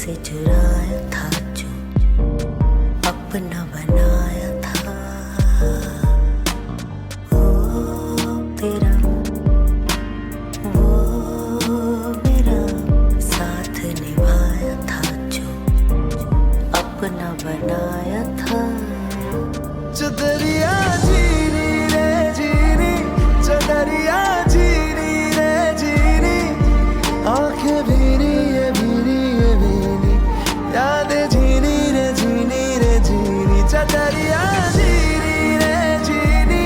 से चुराया था जो अपना बनाया था। वो तेरा वो मेरा साथ निभाया था जो अपना बनाया था। चदरिया जीनी रे जीनी, चदरिया जीनी रे जीनी, आंखें भीनी ये भीनी ये भीनी, यादें झीनी रे जीनी, चदरिया जीनी रे जीनी,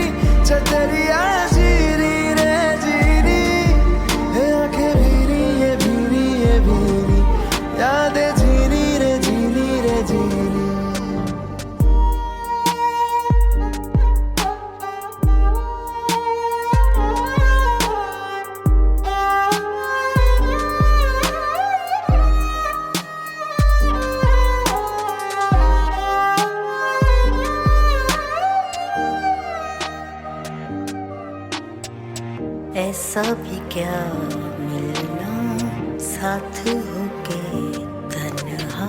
चदरिया जीनी रे जीनी, आंखें भीनी ये भीनी, यादें झीनी रे जीनी। ऐसा भी क्या मिलना साथ होके तन्हा,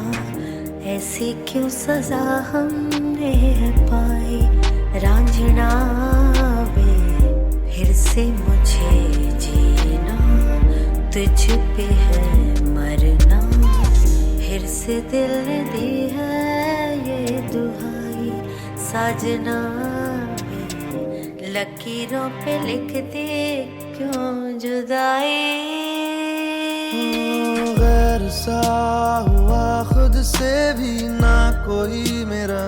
ऐसी क्यों सजा हमने पाई। रांझना वे फिर से मुझे जीना, तुझ पे है मरना, फिर से दिल ने दी है ये दुहाई। साजना लकीरों पे लिख दे क्यों जुदाई। गैर सा हुआ खुद से भी ना कोई मेरा,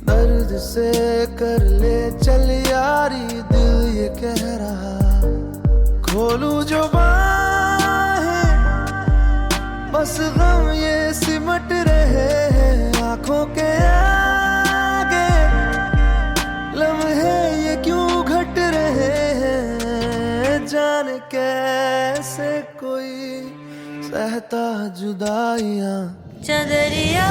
दर्द से कर ले चल यारी दिल ये कह रहा। खोलूं जो बाहें बस गम ये सिमट रहे हैं आंखों के आगे, लम्हे ये क्यों घट रहे हैं। जाने कैसे कोई सहता जुदाइयां। चदरिया